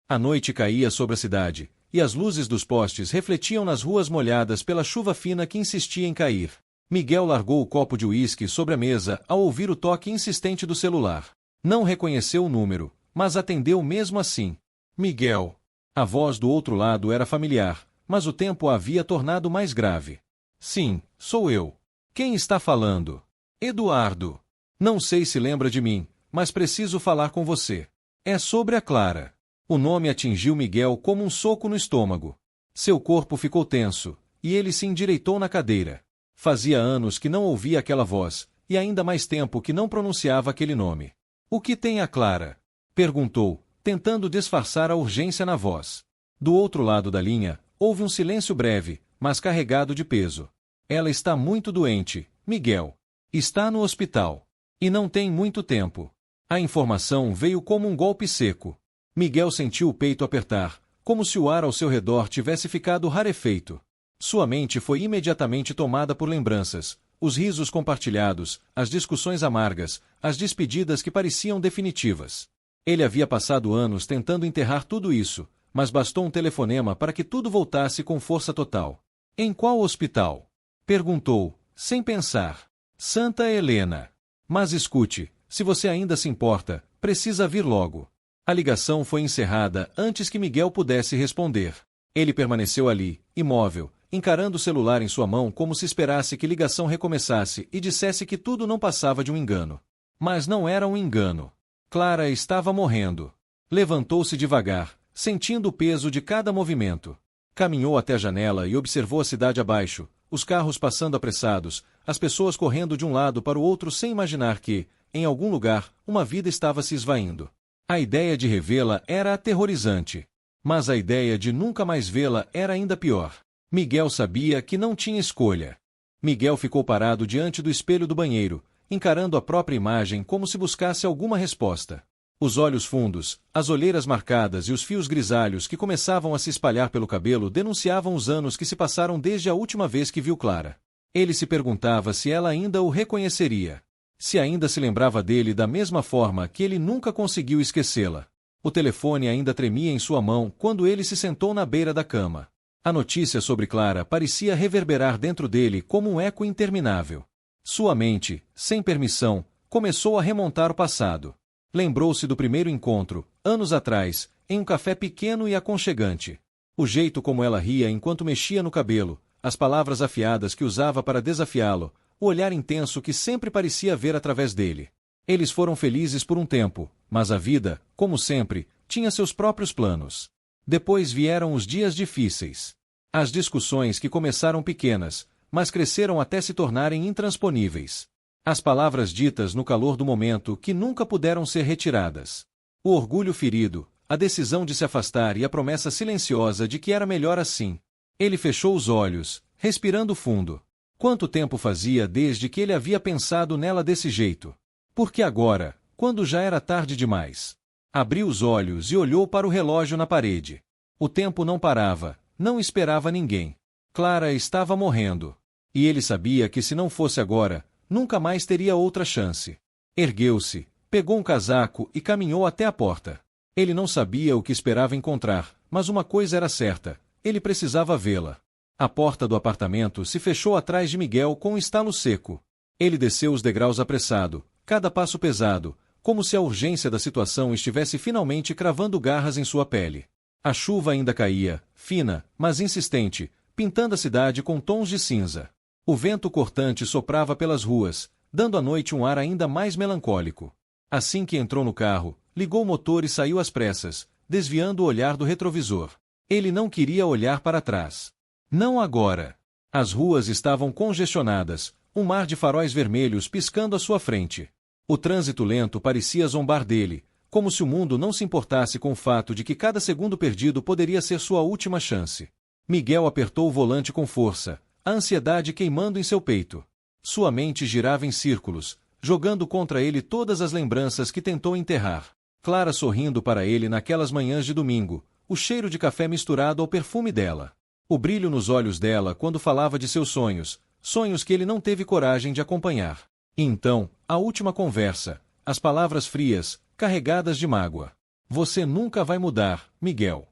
A noite caía sobre a cidade, e as luzes dos postes refletiam nas ruas molhadas pela chuva fina que insistia em cair. Miguel largou o copo de uísque sobre a mesa ao ouvir o toque insistente do celular. Não reconheceu o número, mas atendeu mesmo assim. Miguel. A voz do outro lado era familiar, mas o tempo a havia tornado mais grave. Sim, sou eu. Quem está falando? Eduardo. Não sei se lembra de mim, mas preciso falar com você. É sobre a Clara. O nome atingiu Miguel como um soco no estômago. Seu corpo ficou tenso, e ele se endireitou na cadeira. Fazia anos que não ouvia aquela voz, e ainda mais tempo que não pronunciava aquele nome. O que tem a Clara? Perguntou, tentando disfarçar a urgência na voz. Do outro lado da linha, houve um silêncio breve, mas carregado de peso. Ela está muito doente, Miguel. Está no hospital. E não tem muito tempo. A informação veio como um golpe seco. Miguel sentiu o peito apertar, como se o ar ao seu redor tivesse ficado rarefeito. Sua mente foi imediatamente tomada por lembranças, os risos compartilhados, as discussões amargas, as despedidas que pareciam definitivas. Ele havia passado anos tentando enterrar tudo isso, mas bastou um telefonema para que tudo voltasse com força total. Em qual hospital? Perguntou, sem pensar. Santa Helena. Mas escute, se você ainda se importa, precisa vir logo. A ligação foi encerrada antes que Miguel pudesse responder. Ele permaneceu ali, imóvel, encarando o celular em sua mão como se esperasse que a ligação recomeçasse e dissesse que tudo não passava de um engano. Mas não era um engano. Clara estava morrendo. Levantou-se devagar, sentindo o peso de cada movimento. Caminhou até a janela e observou a cidade abaixo, os carros passando apressados, as pessoas correndo de um lado para o outro sem imaginar que, em algum lugar, uma vida estava se esvaindo. A ideia de revê-la era aterrorizante. Mas a ideia de nunca mais vê-la era ainda pior. Miguel sabia que não tinha escolha. Miguel ficou parado diante do espelho do banheiro, encarando a própria imagem como se buscasse alguma resposta. Os olhos fundos, as olheiras marcadas e os fios grisalhos que começavam a se espalhar pelo cabelo denunciavam os anos que se passaram desde a última vez que viu Clara. Ele se perguntava se ela ainda o reconheceria. Se ainda se lembrava dele da mesma forma que ele nunca conseguiu esquecê-la. O telefone ainda tremia em sua mão quando ele se sentou na beira da cama. A notícia sobre Clara parecia reverberar dentro dele como um eco interminável. Sua mente, sem permissão, começou a remontar o passado. Lembrou-se do primeiro encontro, anos atrás, em um café pequeno e aconchegante. O jeito como ela ria enquanto mexia no cabelo, as palavras afiadas que usava para desafiá-lo, o olhar intenso que sempre parecia ver através dele. Eles foram felizes por um tempo, mas a vida, como sempre, tinha seus próprios planos. Depois vieram os dias difíceis. As discussões que começaram pequenas, mas cresceram até se tornarem intransponíveis. As palavras ditas no calor do momento que nunca puderam ser retiradas. O orgulho ferido, a decisão de se afastar e a promessa silenciosa de que era melhor assim. Ele fechou os olhos, respirando fundo. Quanto tempo fazia desde que ele havia pensado nela desse jeito? Por que agora, quando já era tarde demais? Abriu os olhos e olhou para o relógio na parede. O tempo não parava, não esperava ninguém. Clara estava morrendo. E ele sabia que se não fosse agora, nunca mais teria outra chance. Ergueu-se, pegou um casaco e caminhou até a porta. Ele não sabia o que esperava encontrar, mas uma coisa era certa, ele precisava vê-la. A porta do apartamento se fechou atrás de Miguel com um estalo seco. Ele desceu os degraus apressado, cada passo pesado, como se a urgência da situação estivesse finalmente cravando garras em sua pele. A chuva ainda caía, fina, mas insistente, pintando a cidade com tons de cinza. O vento cortante soprava pelas ruas, dando à noite um ar ainda mais melancólico. Assim que entrou no carro, ligou o motor e saiu às pressas, desviando o olhar do retrovisor. Ele não queria olhar para trás. Não agora. As ruas estavam congestionadas, um mar de faróis vermelhos piscando à sua frente. O trânsito lento parecia zombar dele, como se o mundo não se importasse com o fato de que cada segundo perdido poderia ser sua última chance. Miguel apertou o volante com força, a ansiedade queimando em seu peito. Sua mente girava em círculos, jogando contra ele todas as lembranças que tentou enterrar. Clara sorrindo para ele naquelas manhãs de domingo, o cheiro de café misturado ao perfume dela. O brilho nos olhos dela quando falava de seus sonhos, sonhos que ele não teve coragem de acompanhar. E então, a última conversa, as palavras frias, carregadas de mágoa. Você nunca vai mudar, Miguel.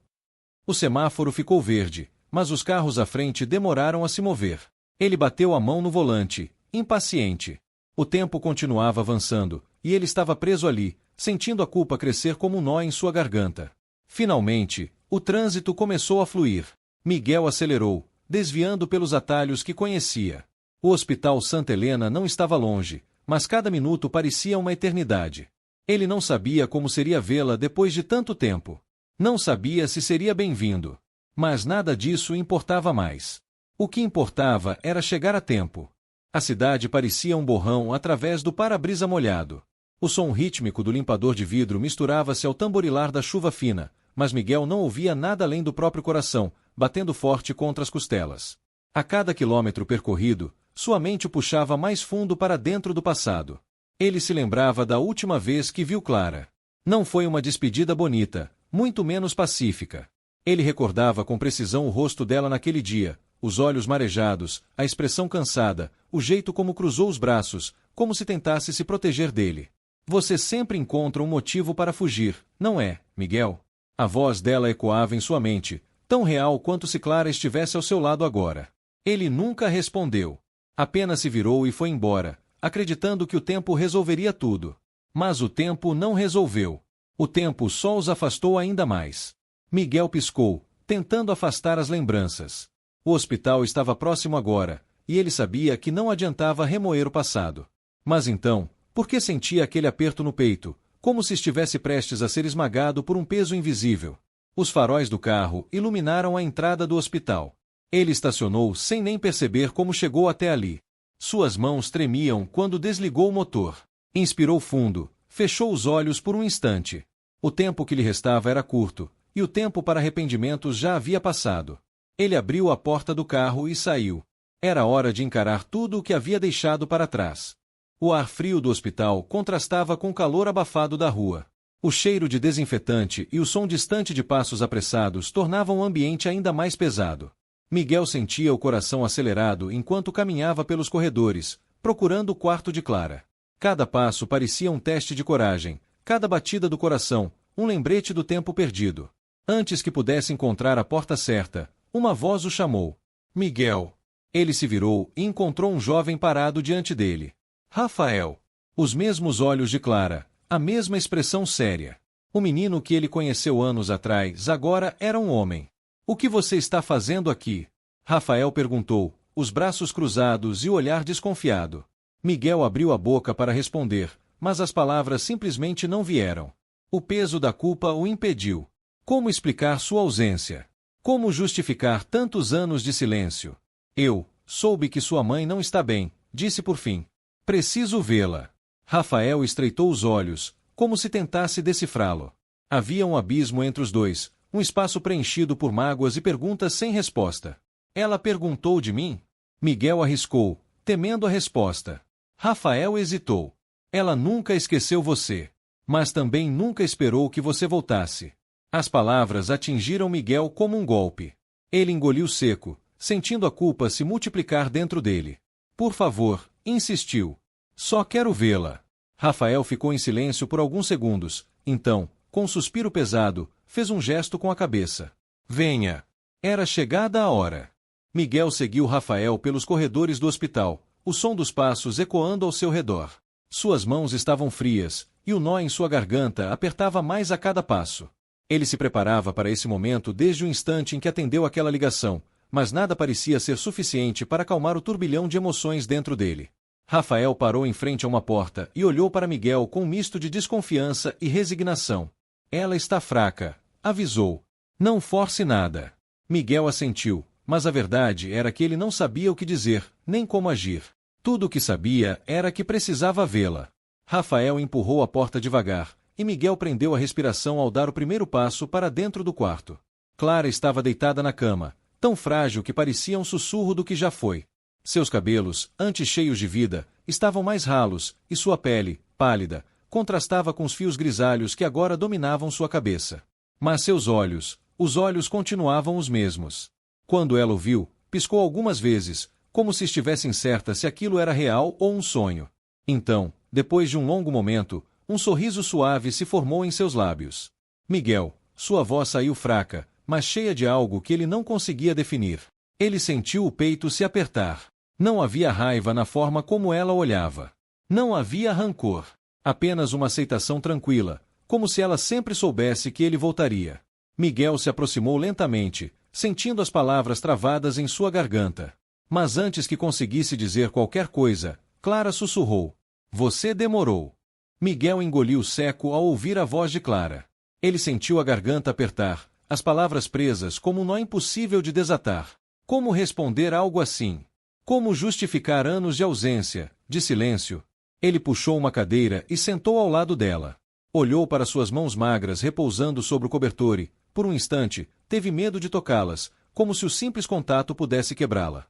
O semáforo ficou verde, mas os carros à frente demoraram a se mover. Ele bateu a mão no volante, impaciente. O tempo continuava avançando, e ele estava preso ali, sentindo a culpa crescer como um nó em sua garganta. Finalmente, o trânsito começou a fluir. Miguel acelerou, desviando pelos atalhos que conhecia. O Hospital Santa Helena não estava longe, mas cada minuto parecia uma eternidade. Ele não sabia como seria vê-la depois de tanto tempo. Não sabia se seria bem-vindo. Mas nada disso importava mais. O que importava era chegar a tempo. A cidade parecia um borrão através do para-brisa molhado. O som rítmico do limpador de vidro misturava-se ao tamborilar da chuva fina, mas Miguel não ouvia nada além do próprio coração, batendo forte contra as costelas. A cada quilômetro percorrido, sua mente o puxava mais fundo para dentro do passado. Ele se lembrava da última vez que viu Clara. Não foi uma despedida bonita, muito menos pacífica. Ele recordava com precisão o rosto dela naquele dia, os olhos marejados, a expressão cansada, o jeito como cruzou os braços, como se tentasse se proteger dele. Você sempre encontra um motivo para fugir, não é, Miguel? A voz dela ecoava em sua mente, tão real quanto se Clara estivesse ao seu lado agora. Ele nunca respondeu. Apenas se virou e foi embora, acreditando que o tempo resolveria tudo. Mas o tempo não resolveu. O tempo só os afastou ainda mais. Miguel piscou, tentando afastar as lembranças. O hospital estava próximo agora, e ele sabia que não adiantava remoer o passado. Mas então, por que sentia aquele aperto no peito, como se estivesse prestes a ser esmagado por um peso invisível? Os faróis do carro iluminaram a entrada do hospital. Ele estacionou sem nem perceber como chegou até ali. Suas mãos tremiam quando desligou o motor. Inspirou fundo, fechou os olhos por um instante. O tempo que lhe restava era curto, e o tempo para arrependimentos já havia passado. Ele abriu a porta do carro e saiu. Era hora de encarar tudo o que havia deixado para trás. O ar frio do hospital contrastava com o calor abafado da rua. O cheiro de desinfetante e o som distante de passos apressados tornavam o ambiente ainda mais pesado. Miguel sentia o coração acelerado enquanto caminhava pelos corredores, procurando o quarto de Clara. Cada passo parecia um teste de coragem, cada batida do coração, um lembrete do tempo perdido. Antes que pudesse encontrar a porta certa, uma voz o chamou. Miguel. Ele se virou e encontrou um jovem parado diante dele. Rafael. Os mesmos olhos de Clara, a mesma expressão séria. O menino que ele conheceu anos atrás agora era um homem. O que você está fazendo aqui? Rafael perguntou, os braços cruzados e o olhar desconfiado. Miguel abriu a boca para responder, mas as palavras simplesmente não vieram. O peso da culpa o impediu. Como explicar sua ausência? Como justificar tantos anos de silêncio? Eu soube que sua mãe não está bem, disse por fim. Preciso vê-la. Rafael estreitou os olhos, como se tentasse decifrá-lo. Havia um abismo entre os dois, um espaço preenchido por mágoas e perguntas sem resposta. Ela perguntou de mim? Miguel arriscou, temendo a resposta. Rafael hesitou. Ela nunca esqueceu você. Mas também nunca esperou que você voltasse. As palavras atingiram Miguel como um golpe. Ele engoliu seco, sentindo a culpa se multiplicar dentro dele. Por favor, insistiu. Só quero vê-la. Rafael ficou em silêncio por alguns segundos, então, com um suspiro pesado, fez um gesto com a cabeça. Venha. Era chegada a hora. Miguel seguiu Rafael pelos corredores do hospital, o som dos passos ecoando ao seu redor. Suas mãos estavam frias, e o nó em sua garganta apertava mais a cada passo. Ele se preparava para esse momento desde o instante em que atendeu aquela ligação, mas nada parecia ser suficiente para acalmar o turbilhão de emoções dentro dele. Rafael parou em frente a uma porta e olhou para Miguel com um misto de desconfiança e resignação. Ela está fraca, avisou. Não force nada. Miguel assentiu, mas a verdade era que ele não sabia o que dizer, nem como agir. Tudo o que sabia era que precisava vê-la. Rafael empurrou a porta devagar, e Miguel prendeu a respiração ao dar o primeiro passo para dentro do quarto. Clara estava deitada na cama, tão frágil que parecia um sussurro do que já foi. Seus cabelos, antes cheios de vida, estavam mais ralos, e sua pele, pálida, contrastava com os fios grisalhos que agora dominavam sua cabeça. Mas seus olhos, os olhos continuavam os mesmos. Quando ela o viu, piscou algumas vezes, como se estivesse incerta se aquilo era real ou um sonho. Então, depois de um longo momento, um sorriso suave se formou em seus lábios. Miguel, sua voz saiu fraca, mas cheia de algo que ele não conseguia definir. Ele sentiu o peito se apertar. Não havia raiva na forma como ela olhava. Não havia rancor. Apenas uma aceitação tranquila, como se ela sempre soubesse que ele voltaria. Miguel se aproximou lentamente, sentindo as palavras travadas em sua garganta. Mas antes que conseguisse dizer qualquer coisa, Clara sussurrou. Você demorou. Miguel engoliu seco ao ouvir a voz de Clara. Ele sentiu a garganta apertar, as palavras presas como um nó impossível de desatar. Como responder algo assim? Como justificar anos de ausência, de silêncio? Ele puxou uma cadeira e sentou ao lado dela. Olhou para suas mãos magras repousando sobre o cobertor e, por um instante, teve medo de tocá-las, como se o simples contato pudesse quebrá-la.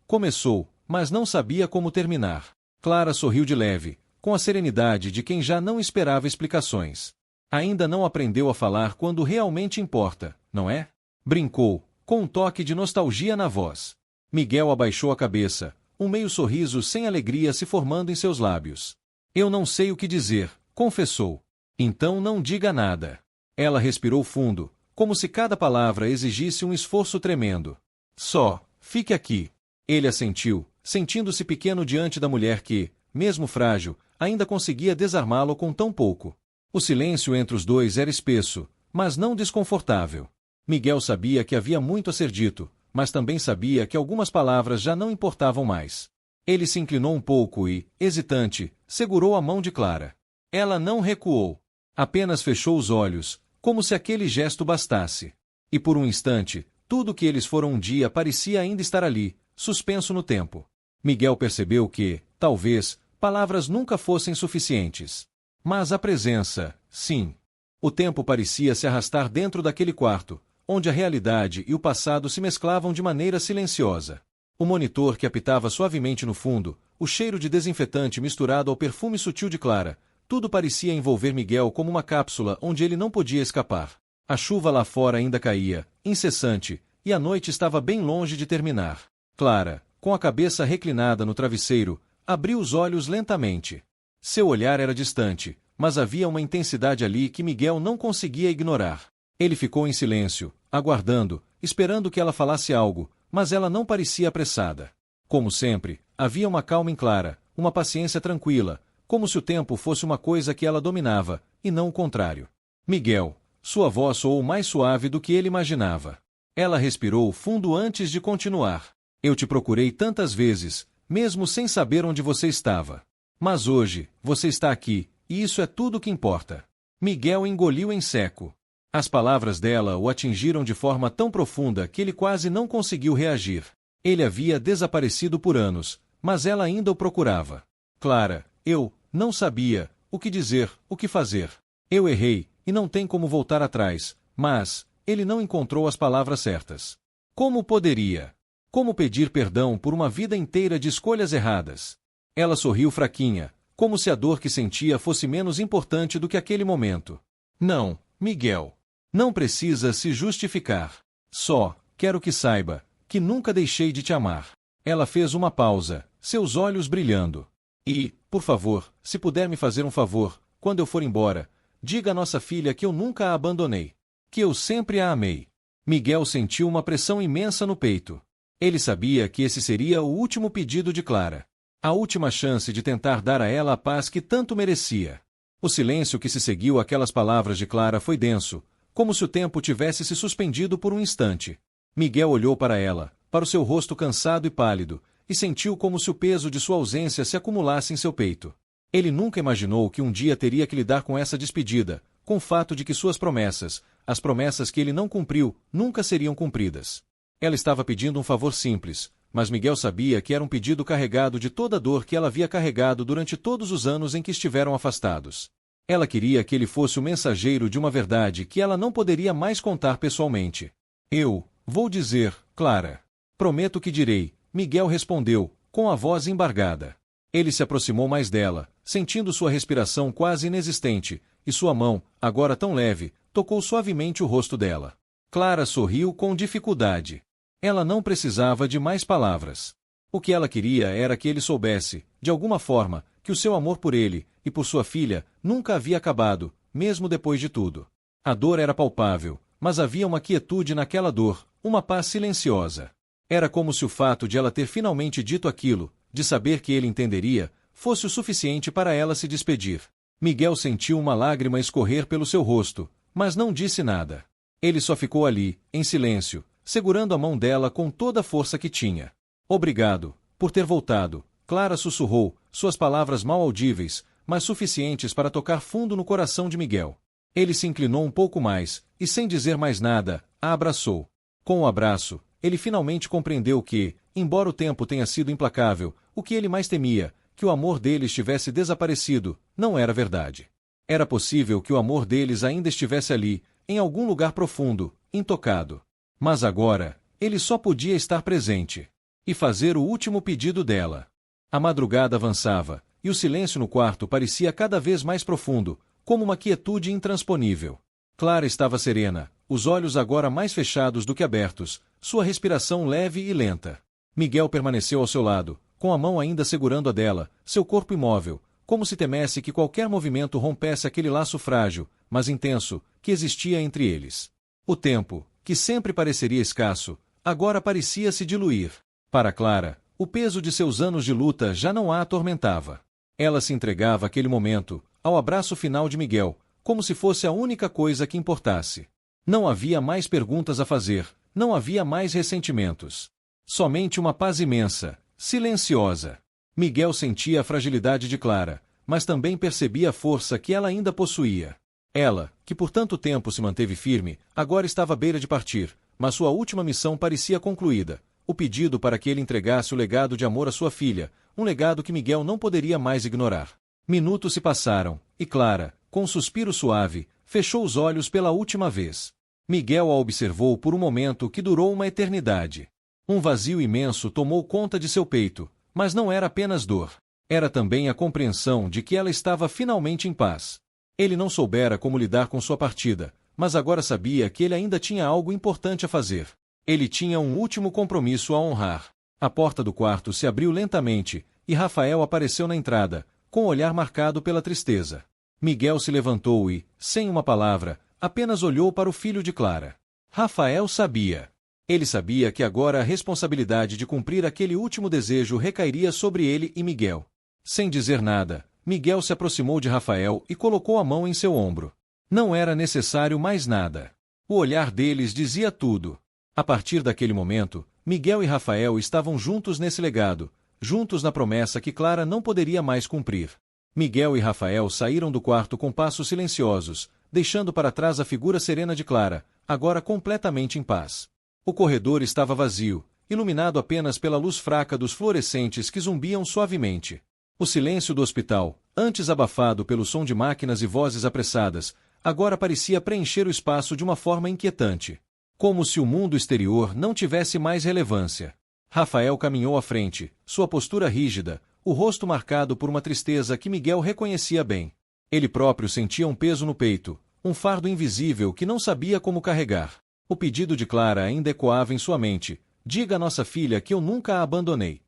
Começou, mas não sabia como terminar. Clara sorriu de leve, com a serenidade de quem já não esperava explicações. Ainda não aprendeu a falar quando realmente importa, não é? Brincou, com um toque de nostalgia na voz. Miguel abaixou a cabeça, um meio sorriso sem alegria se formando em seus lábios. Eu não sei o que dizer, confessou. Então não diga nada. Ela respirou fundo, como se cada palavra exigisse um esforço tremendo. Só, fique aqui. Ele assentiu, sentindo-se pequeno diante da mulher que, mesmo frágil, ainda conseguia desarmá-lo com tão pouco. O silêncio entre os dois era espesso, mas não desconfortável. Miguel sabia que havia muito a ser dito, mas também sabia que algumas palavras já não importavam mais. Ele se inclinou um pouco e, hesitante, segurou a mão de Clara. Ela não recuou. Apenas fechou os olhos, como se aquele gesto bastasse. E por um instante, tudo o que eles foram um dia parecia ainda estar ali, suspenso no tempo. Miguel percebeu que, talvez, palavras nunca fossem suficientes. Mas a presença, sim. O tempo parecia se arrastar dentro daquele quarto, onde a realidade e o passado se mesclavam de maneira silenciosa. O monitor que apitava suavemente no fundo, o cheiro de desinfetante misturado ao perfume sutil de Clara, tudo parecia envolver Miguel como uma cápsula onde ele não podia escapar. A chuva lá fora ainda caía, incessante, e a noite estava bem longe de terminar. Clara, com a cabeça reclinada no travesseiro, abriu os olhos lentamente. Seu olhar era distante, mas havia uma intensidade ali que Miguel não conseguia ignorar. Ele ficou em silêncio, aguardando, esperando que ela falasse algo, mas ela não parecia apressada. Como sempre, havia uma calma em Clara, uma paciência tranquila, como se o tempo fosse uma coisa que ela dominava, e não o contrário. Miguel, sua voz soou mais suave do que ele imaginava. Ela respirou fundo antes de continuar. Eu te procurei tantas vezes, mesmo sem saber onde você estava. Mas hoje, você está aqui, e isso é tudo o que importa. Miguel engoliu em seco. As palavras dela o atingiram de forma tão profunda que ele quase não conseguiu reagir. Ele havia desaparecido por anos, mas ela ainda o procurava. Clara, eu não sabia o que dizer, o que fazer. Eu errei, e não tem como voltar atrás, mas ele não encontrou as palavras certas. Como poderia? Como pedir perdão por uma vida inteira de escolhas erradas? Ela sorriu fraquinha, como se a dor que sentia fosse menos importante do que aquele momento. Não, Miguel. Não precisa se justificar. Só, quero que saiba, que nunca deixei de te amar. Ela fez uma pausa, seus olhos brilhando. E, por favor, se puder me fazer um favor, quando eu for embora, diga à nossa filha que eu nunca a abandonei. Que eu sempre a amei. Miguel sentiu uma pressão imensa no peito. Ele sabia que esse seria o último pedido de Clara. A última chance de tentar dar a ela a paz que tanto merecia. O silêncio que se seguiu àquelas palavras de Clara foi denso, como se o tempo tivesse se suspendido por um instante. Miguel olhou para ela, para o seu rosto cansado e pálido, e sentiu como se o peso de sua ausência se acumulasse em seu peito. Ele nunca imaginou que um dia teria que lidar com essa despedida, com o fato de que suas promessas, as promessas que ele não cumpriu, nunca seriam cumpridas. Ela estava pedindo um favor simples, mas Miguel sabia que era um pedido carregado de toda a dor que ela havia carregado durante todos os anos em que estiveram afastados. Ela queria que ele fosse o mensageiro de uma verdade que ela não poderia mais contar pessoalmente. Eu vou dizer, Clara. Prometo que direi, Miguel respondeu, com a voz embargada. Ele se aproximou mais dela, sentindo sua respiração quase inexistente, e sua mão, agora tão leve, tocou suavemente o rosto dela. Clara sorriu com dificuldade. Ela não precisava de mais palavras. O que ela queria era que ele soubesse, de alguma forma, que o seu amor por ele, e por sua filha, nunca havia acabado, mesmo depois de tudo. A dor era palpável, mas havia uma quietude naquela dor, uma paz silenciosa. Era como se o fato de ela ter finalmente dito aquilo, de saber que ele entenderia, fosse o suficiente para ela se despedir. Miguel sentiu uma lágrima escorrer pelo seu rosto, mas não disse nada. Ele só ficou ali, em silêncio, segurando a mão dela com toda a força que tinha. Obrigado, por ter voltado, Clara sussurrou, suas palavras mal audíveis, mas suficientes para tocar fundo no coração de Miguel. Ele se inclinou um pouco mais, e sem dizer mais nada, a abraçou. Com o abraço, ele finalmente compreendeu que, embora o tempo tenha sido implacável, o que ele mais temia, que o amor deles tivesse desaparecido, não era verdade. Era possível que o amor deles ainda estivesse ali, em algum lugar profundo, intocado. Mas agora, ele só podia estar presente. E fazer o último pedido dela. A madrugada avançava, e o silêncio no quarto parecia cada vez mais profundo, como uma quietude intransponível. Clara estava serena, os olhos agora mais fechados do que abertos, sua respiração leve e lenta. Miguel permaneceu ao seu lado, com a mão ainda segurando a dela, seu corpo imóvel, como se temesse que qualquer movimento rompesse aquele laço frágil, mas intenso, que existia entre eles. O tempo, que sempre pareceria escasso, agora parecia se diluir. Para Clara, o peso de seus anos de luta já não a atormentava. Ela se entregava àquele momento, ao abraço final de Miguel, como se fosse a única coisa que importasse. Não havia mais perguntas a fazer, não havia mais ressentimentos. Somente uma paz imensa, silenciosa. Miguel sentia a fragilidade de Clara, mas também percebia a força que ela ainda possuía. Ela, que por tanto tempo se manteve firme, agora estava à beira de partir, mas sua última missão parecia concluída. O pedido para que ele entregasse o legado de amor à sua filha, um legado que Miguel não poderia mais ignorar. Minutos se passaram, e Clara, com um suspiro suave, fechou os olhos pela última vez. Miguel a observou por um momento que durou uma eternidade. Um vazio imenso tomou conta de seu peito, mas não era apenas dor. Era também a compreensão de que ela estava finalmente em paz. Ele não soubera como lidar com sua partida, mas agora sabia que ele ainda tinha algo importante a fazer. Ele tinha um último compromisso a honrar. A porta do quarto se abriu lentamente, e Rafael apareceu na entrada, com o olhar marcado pela tristeza. Miguel se levantou e, sem uma palavra, apenas olhou para o filho de Clara. Rafael sabia. Ele sabia que agora a responsabilidade de cumprir aquele último desejo recairia sobre ele e Miguel. Sem dizer nada, Miguel se aproximou de Rafael e colocou a mão em seu ombro. Não era necessário mais nada. O olhar deles dizia tudo. A partir daquele momento, Miguel e Rafael estavam juntos nesse legado, juntos na promessa que Clara não poderia mais cumprir. Miguel e Rafael saíram do quarto com passos silenciosos, deixando para trás a figura serena de Clara, agora completamente em paz. O corredor estava vazio, iluminado apenas pela luz fraca dos fluorescentes que zumbiam suavemente. O silêncio do hospital, antes abafado pelo som de máquinas e vozes apressadas, agora parecia preencher o espaço de uma forma inquietante. Como se o mundo exterior não tivesse mais relevância. Rafael caminhou à frente, sua postura rígida, o rosto marcado por uma tristeza que Miguel reconhecia bem. Ele próprio sentia um peso no peito, um fardo invisível que não sabia como carregar. O pedido de Clara ainda ecoava em sua mente: diga à nossa filha que eu nunca a abandonei.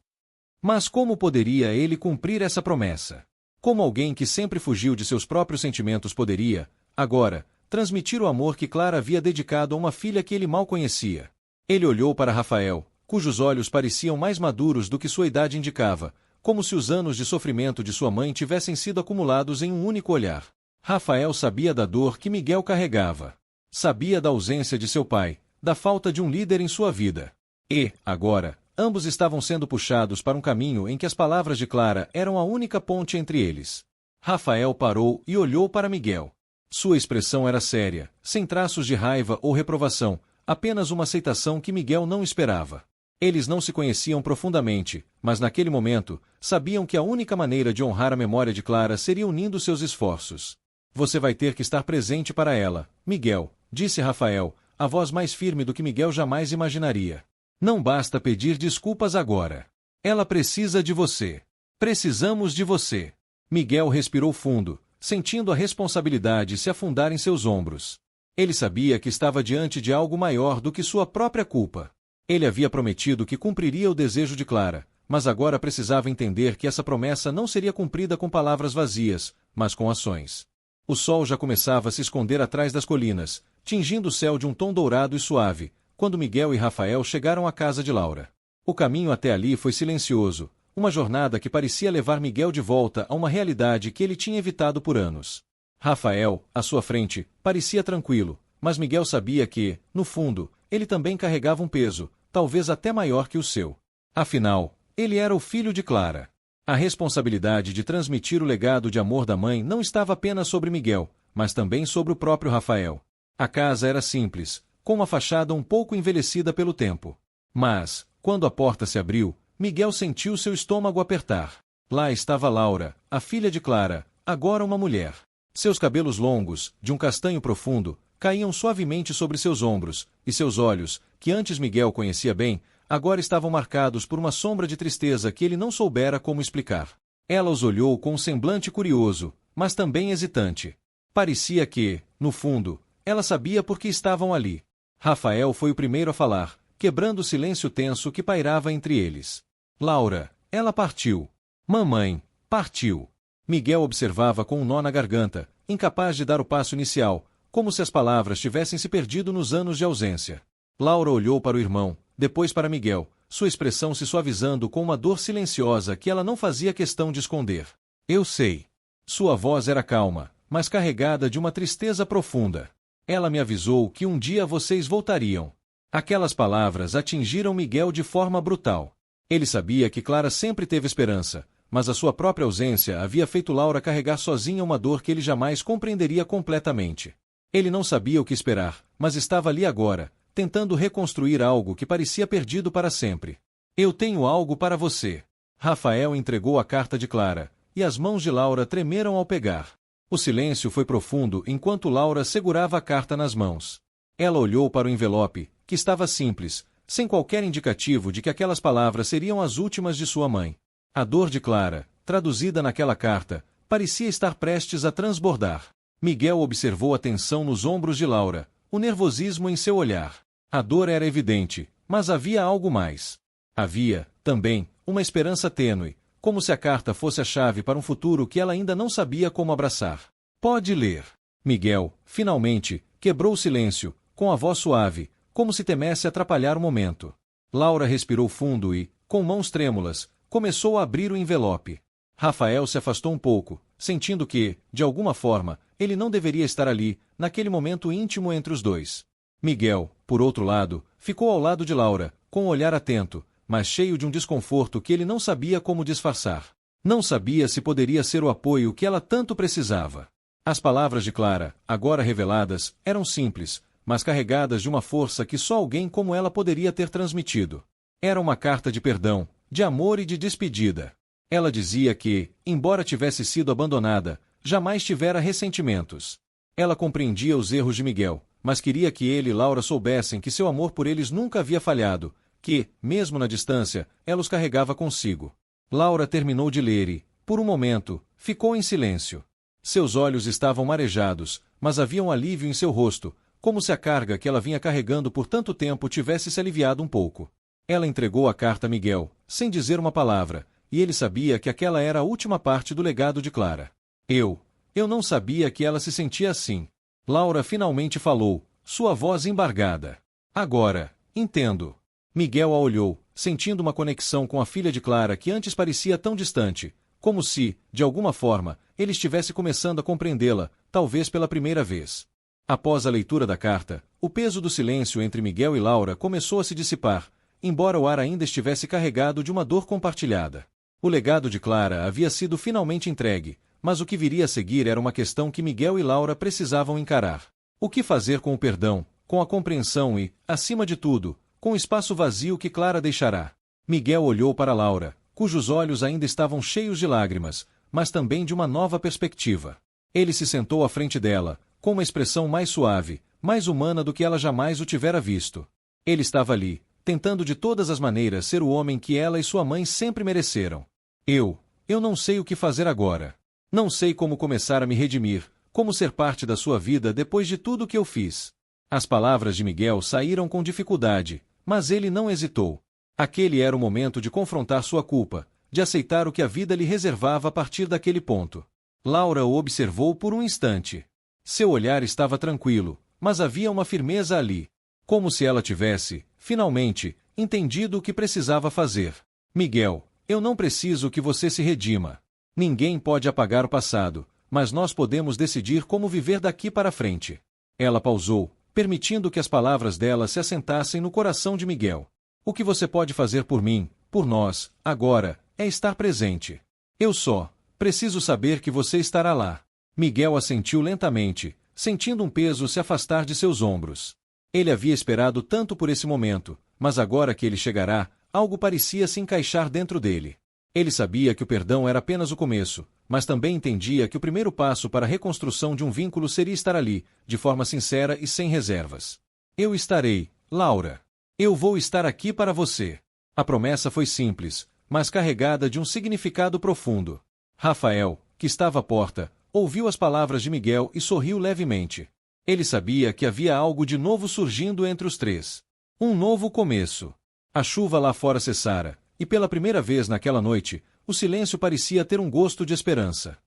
Mas como poderia ele cumprir essa promessa? Como alguém que sempre fugiu de seus próprios sentimentos poderia, agora, transmitir o amor que Clara havia dedicado a uma filha que ele mal conhecia? Ele olhou para Rafael, cujos olhos pareciam mais maduros do que sua idade indicava, como se os anos de sofrimento de sua mãe tivessem sido acumulados em um único olhar. Rafael sabia da dor que Miguel carregava. Sabia da ausência de seu pai, da falta de um líder em sua vida. E, agora, ambos estavam sendo puxados para um caminho em que as palavras de Clara eram a única ponte entre eles. Rafael parou e olhou para Miguel. Sua expressão era séria, sem traços de raiva ou reprovação, apenas uma aceitação que Miguel não esperava. Eles não se conheciam profundamente, mas naquele momento, sabiam que a única maneira de honrar a memória de Clara seria unindo seus esforços. Você vai ter que estar presente para ela, Miguel, disse Rafael, a voz mais firme do que Miguel jamais imaginaria. Não basta pedir desculpas agora. Ela precisa de você. Precisamos de você. Miguel respirou fundo, sentindo a responsabilidade se afundar em seus ombros. Ele sabia que estava diante de algo maior do que sua própria culpa. Ele havia prometido que cumpriria o desejo de Clara, mas agora precisava entender que essa promessa não seria cumprida com palavras vazias, mas com ações. O sol já começava a se esconder atrás das colinas, tingindo o céu de um tom dourado e suave, quando Miguel e Rafael chegaram à casa de Laura. O caminho até ali foi silencioso, uma jornada que parecia levar Miguel de volta a uma realidade que ele tinha evitado por anos. Rafael, à sua frente, parecia tranquilo, mas Miguel sabia que, no fundo, ele também carregava um peso, talvez até maior que o seu. Afinal, ele era o filho de Clara. A responsabilidade de transmitir o legado de amor da mãe não estava apenas sobre Miguel, mas também sobre o próprio Rafael. A casa era simples, com uma fachada um pouco envelhecida pelo tempo. Mas, quando a porta se abriu, Miguel sentiu seu estômago apertar. Lá estava Laura, a filha de Clara, agora uma mulher. Seus cabelos longos, de um castanho profundo, caíam suavemente sobre seus ombros, e seus olhos, que antes Miguel conhecia bem, agora estavam marcados por uma sombra de tristeza que ele não soubera como explicar. Ela os olhou com um semblante curioso, mas também hesitante. Parecia que, no fundo, ela sabia por que estavam ali. Rafael foi o primeiro a falar, quebrando o silêncio tenso que pairava entre eles. Laura, ela partiu. Mamãe, partiu. Miguel observava com um nó na garganta, incapaz de dar o passo inicial, como se as palavras tivessem se perdido nos anos de ausência. Laura olhou para o irmão, depois para Miguel, sua expressão se suavizando com uma dor silenciosa que ela não fazia questão de esconder. Eu sei. Sua voz era calma, mas carregada de uma tristeza profunda. Ela me avisou que um dia vocês voltariam. Aquelas palavras atingiram Miguel de forma brutal. Ele sabia que Clara sempre teve esperança, mas a sua própria ausência havia feito Laura carregar sozinha uma dor que ele jamais compreenderia completamente. Ele não sabia o que esperar, mas estava ali agora, tentando reconstruir algo que parecia perdido para sempre. Eu tenho algo para você. Rafael entregou a carta de Clara, e as mãos de Laura tremeram ao pegar. O silêncio foi profundo enquanto Laura segurava a carta nas mãos. Ela olhou para o envelope, que estava simples, sem qualquer indicativo de que aquelas palavras seriam as últimas de sua mãe. A dor de Clara, traduzida naquela carta, parecia estar prestes a transbordar. Miguel observou a tensão nos ombros de Laura, o nervosismo em seu olhar. A dor era evidente, mas havia algo mais. Havia, também, uma esperança tênue, como se a carta fosse a chave para um futuro que ela ainda não sabia como abraçar. Pode ler. Miguel, finalmente, quebrou o silêncio, com a voz suave, como se temesse atrapalhar o momento. Laura respirou fundo e, com mãos trêmulas, começou a abrir o envelope. Rafael se afastou um pouco, sentindo que, de alguma forma, ele não deveria estar ali, naquele momento íntimo entre os dois. Miguel, por outro lado, ficou ao lado de Laura, com um olhar atento, mas cheio de um desconforto que ele não sabia como disfarçar. Não sabia se poderia ser o apoio que ela tanto precisava. As palavras de Clara, agora reveladas, eram simples, mas carregadas de uma força que só alguém como ela poderia ter transmitido. Era uma carta de perdão, de amor e de despedida. Ela dizia que, embora tivesse sido abandonada, jamais tivera ressentimentos. Ela compreendia os erros de Miguel, mas queria que ele e Laura soubessem que seu amor por eles nunca havia falhado, que, mesmo na distância, ela os carregava consigo. Laura terminou de ler e, por um momento, ficou em silêncio. Seus olhos estavam marejados, mas havia um alívio em seu rosto, como se a carga que ela vinha carregando por tanto tempo tivesse se aliviado um pouco. Ela entregou a carta a Miguel, sem dizer uma palavra, e ele sabia que aquela era a última parte do legado de Clara. Eu não sabia que ela se sentia assim. Laura finalmente falou, sua voz embargada. Agora, entendo. Miguel a olhou, sentindo uma conexão com a filha de Clara que antes parecia tão distante, como se, de alguma forma, ele estivesse começando a compreendê-la, talvez pela primeira vez. Após a leitura da carta, o peso do silêncio entre Miguel e Laura começou a se dissipar, embora o ar ainda estivesse carregado de uma dor compartilhada. O legado de Clara havia sido finalmente entregue, mas o que viria a seguir era uma questão que Miguel e Laura precisavam encarar. O que fazer com o perdão, com a compreensão e, acima de tudo, com o espaço vazio que Clara deixará? Miguel olhou para Laura, cujos olhos ainda estavam cheios de lágrimas, mas também de uma nova perspectiva. Ele se sentou à frente dela, com uma expressão mais suave, mais humana do que ela jamais o tivera visto. Ele estava ali, tentando de todas as maneiras ser o homem que ela e sua mãe sempre mereceram. Eu não sei o que fazer agora. Não sei como começar a me redimir, como ser parte da sua vida depois de tudo que eu fiz. As palavras de Miguel saíram com dificuldade, mas ele não hesitou. Aquele era o momento de confrontar sua culpa, de aceitar o que a vida lhe reservava a partir daquele ponto. Laura o observou por um instante. Seu olhar estava tranquilo, mas havia uma firmeza ali. Como se ela tivesse, finalmente, entendido o que precisava fazer. Miguel, eu não preciso que você se redima. Ninguém pode apagar o passado, mas nós podemos decidir como viver daqui para frente. Ela pausou, permitindo que as palavras dela se assentassem no coração de Miguel. O que você pode fazer por mim, por nós, agora, é estar presente. Eu só preciso saber que você estará lá. Miguel assentiu lentamente, sentindo um peso se afastar de seus ombros. Ele havia esperado tanto por esse momento, mas agora que ele chegará, algo parecia se encaixar dentro dele. Ele sabia que o perdão era apenas o começo, mas também entendia que o primeiro passo para a reconstrução de um vínculo seria estar ali, de forma sincera e sem reservas. Eu estarei, Laura. Eu vou estar aqui para você. A promessa foi simples, mas carregada de um significado profundo. Rafael, que estava à porta, ouviu as palavras de Miguel e sorriu levemente. Ele sabia que havia algo de novo surgindo entre os três. Um novo começo. A chuva lá fora cessara, e pela primeira vez naquela noite, o silêncio parecia ter um gosto de esperança.